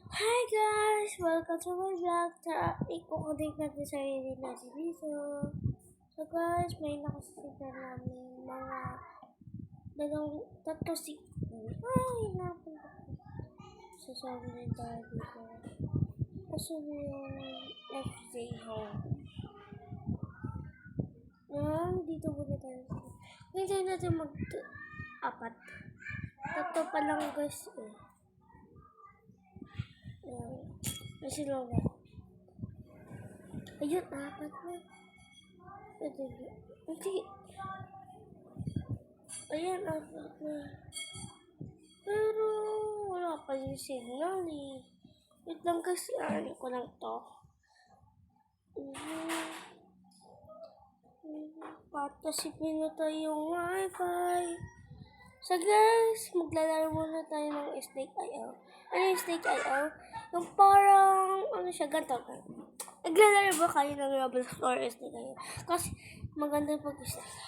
Hi guys! Welcome to my vlog. Iko-connect natin sa sarili natin dito. So guys, may nakasipan namin mga tatlo si... Ay, napunta ko. Sasabi na tayo dito. Kasi yung FJ home. Dito muna tayo. Ngayon natin mag-apat. Tatlo pa lang guys eh. Kasi lang ayun, apat na. Hindi. Ayan, apat na. Pero, wala pa yung signal eh. Wait lang kasi, ano ko lang to. Patasipin na tayo yung wifi. So guys, maglalaro muna tayo ng Snake IO. Ano yung Snake IO? Yung parang, ano siya, ganito. Naglalaro ba kayo ng Roblox or Snake IO? Kasi maganda pag-Snake IO.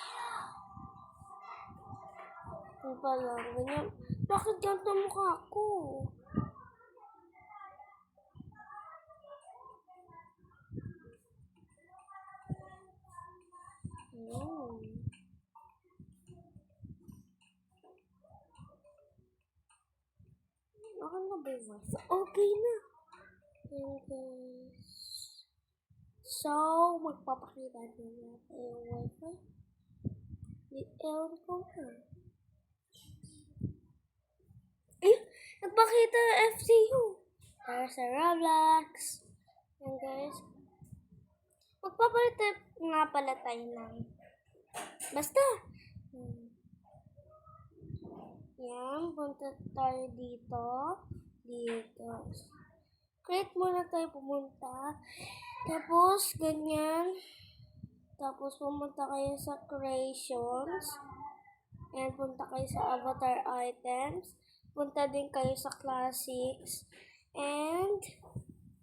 Yung pala, ganyan. Bakit ganito mukha ko? Okay na ba yung wifi? Okay na. And guys. So, magpapakita na natin yung wifi. Ewan ko na. Nagpakita yung FCU. Para sa Roblox. And guys. Magpapalit nga pala tayo ng. Basta. Yan, punta tayo dito. Dito. Create muna tayo pumunta. Tapos, ganyan. Tapos, pumunta kayo sa creations. And punta kayo sa avatar items. Punta din kayo sa classics. And,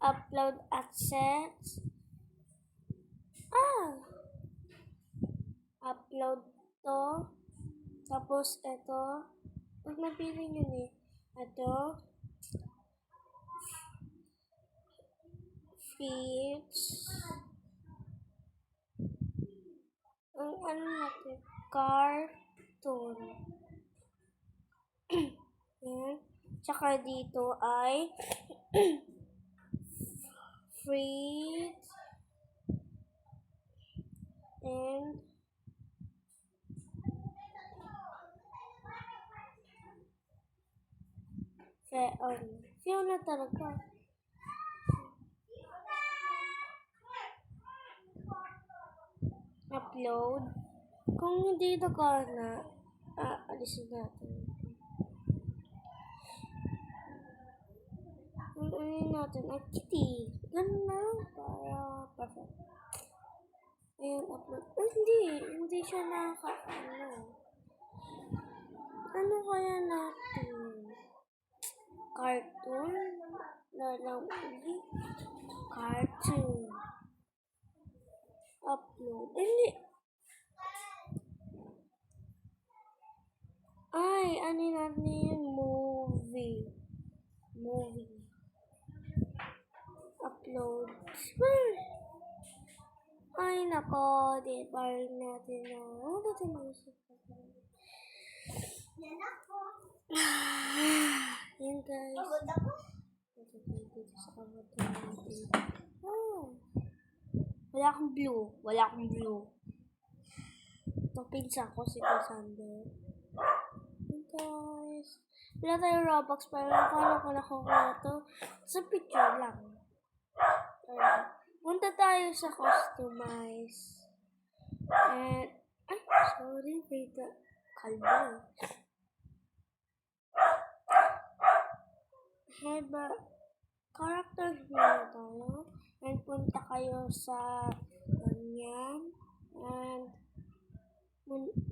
upload assets. Upload to. Tapos, ito. Huwag napili nyo eh. Ito. Feeds. Ang ano natin? Cartoon. Yan. Tsaka dito ay feeds. And Fiona talaga. Upload. Kung hindi na alisin natin. Ano natin? Kitty. Ganun na. Para perfect. Ayan, upload. Hindi siya ano kaya natin? Cartoon? Cartoon. Upload. Hindi. Ano natin yung movie. Upload. Nako. Di-bar natin na. Ano natin isip? Yan guys. Dito sa avatar natin. Wala akong blue. Itong pinsa ko si Cassandra. Yan guys. Wala tayo Robux pero paano ko nakuha ito? Sa picture lang. Punta tayo sa customize. And, sorry, wait. Kalbo. Characters muna tayo. And punta kayo sa ganyan. And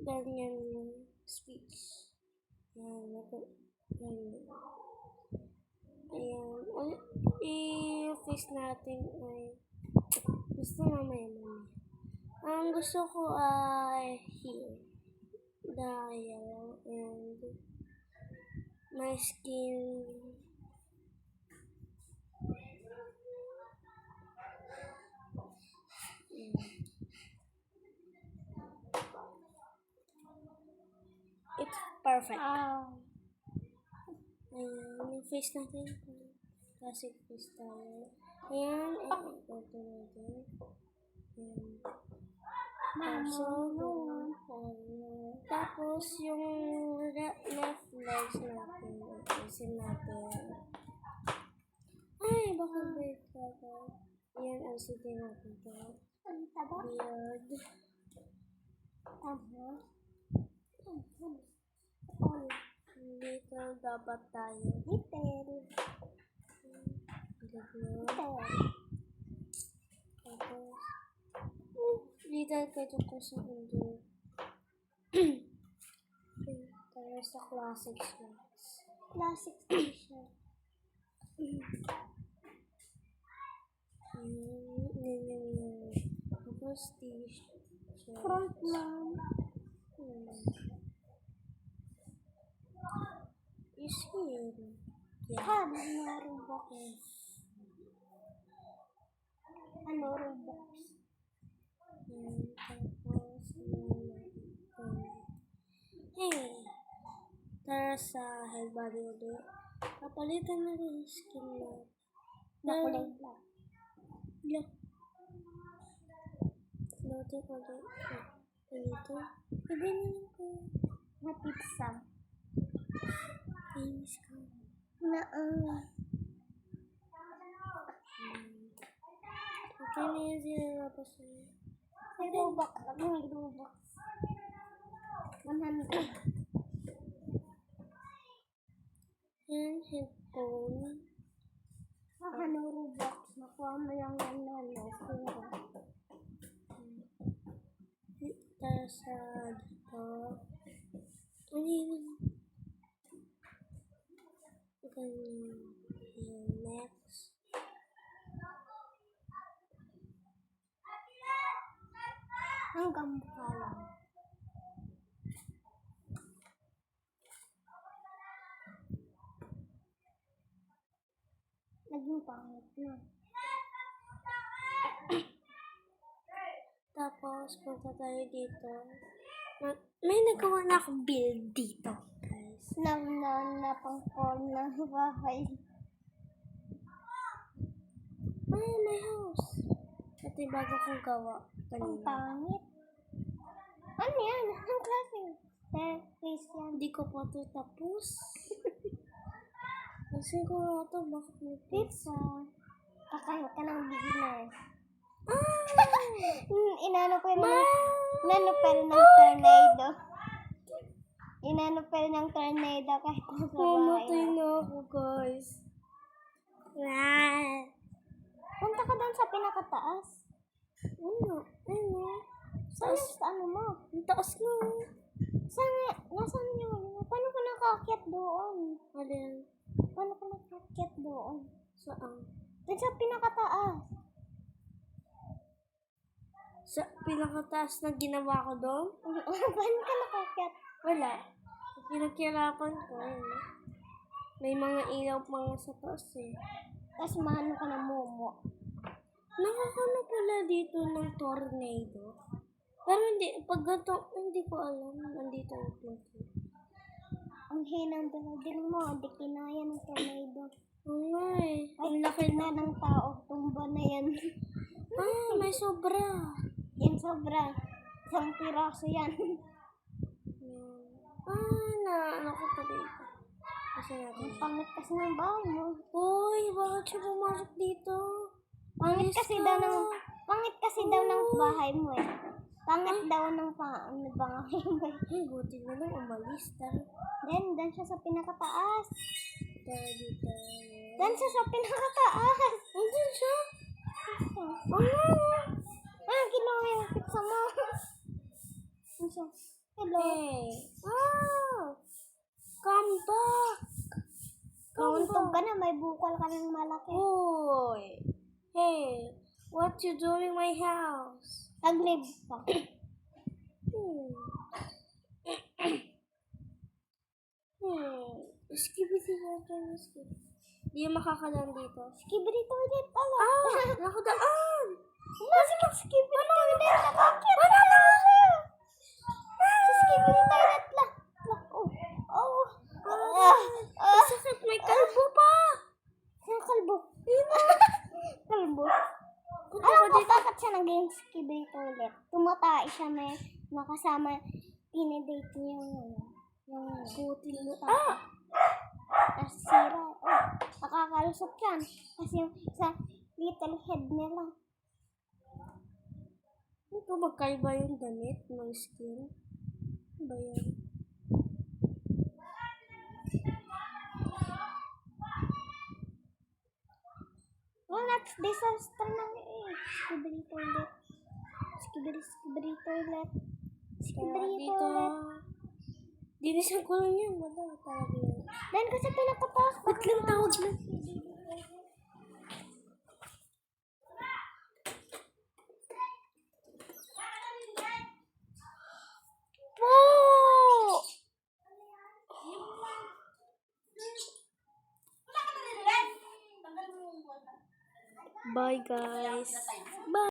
ganyan yung speech. Yan. Ayan. I-face natin ay gusto mamaya. Ang gusto ko ay here. Dial and my skin Perfect. Ah. Ayan, yung face natin. Classic face tayo. Ayan, ito natin. Ayan. Tapos, yung left legs natin. Isin natin. Ay, baka break ka ba? Ayan, isin natin ito. Ang taba. Beard. Little dapat tayo. Little. Tapos, little kayo ko sa mundo. Tayo sa classic shots. Classic station. Tapos, t-shirt. Front man. Is here. Ano Robux? Ano Robux? Tapos, hey! Tara sa head body ulit. Kapalitan na rin yung skin na. Nakulay black. Yeah. Dati ulit. Dito. Iba na lang ko. Na pizza. Finish ka. Na Okay na yun sinalabas na. may Robux. May Robux. 100. Yan, headphone. Ano Robux? Nakuha mo lang yan na zero. Tara sa dito. Ano yun? Ganyan. Yan, next. Hanggang mukha lang. Naging pangit na. Tapos, punta tayo dito. May nagawa na akong build dito, guys. Na pang-form na bahay. Ay, my house. Ito yung bago kong gawa. Ang Kanina. pangit. Ano yan? Ang klase. Face yan. Hindi ko pa ito tapos. Kasi ko na ito, bakit may Pizza. Kakain ka ng beginner. Ah! Inano pa rin ng tornado. Inano pa rin ng tornado kahit nasa Pumatay bahay. na ako, guys. Ah! Punta ka doon sa pinakataas. Ano? Saan sa ano mo? Ang taas na. Nasaan yun? Paano ka nakaakyat doon? Alin? Paano ka nakaakyat doon? Saan? Doon sa pinakataas. Sa pinakataas na ginawa ko doon? Paano ka nakaakyat? Wala. Pinagkirapan ko. May mga ilaw pa nga sa taas eh. Tapos maano ka ng momo. Nakakano pala dito ng tornado. Pero hindi, pag ganito, hindi ko alam. Nandito yung pinto. Ang hinang din mo, hindi kinaya ng tornado. Oo nga eh. Ang laki na ng tao, tumba na yan. Ah, may sobra. Yan sobra. Isang piraso yan. Ano ko pa dito? Kasi natin. Ang pangit kasi ng bahay mo. Uy, bakit siya pumasok dito? Pangit Alis kasi ka. daw ng bahay mo eh. Pangit daw ng bahay mo eh. Ay, buti na lang umalis. Tara. Dan siya sa pinakataas. Tara dito. Dan siya sa pinakataas. Andun siya. Ginawa yung pizza mo. Ano siya? Hello. Hey. Come back. Kauntog ka na, may bukal ka ng malaki. Hoy. Hey, what you doing in my house? Tag-live pa. Skibidi natin. Hindi yung makakalan dito. Skibidi toilet pala. Nakadaan! Kasi mag-skibidi toilet nakakit. Wala na! Sa skibidi toilet lang. Sakit, may kalbo pa. Saan kalbo? Kalbo. Punta Alam ka ko dito. bakit siya naging skibidi ulit. Tumatay siya, may nakasama, tinidate niya yung Butil mo. nasira. Oh, nakakalusot yan. Kasi yung sa little head nila. Ito, magkaiba yung damit ng skin. Ano ba yan? Well, that's disaster na skibidi toilet. Skibidi toilet. Skibidi Dito. toilet. Dinisan ko lang yan. Wala talaga yan. Dan kasi pinakapas. Wait lang, tawag na. Po! Bye guys. Bye.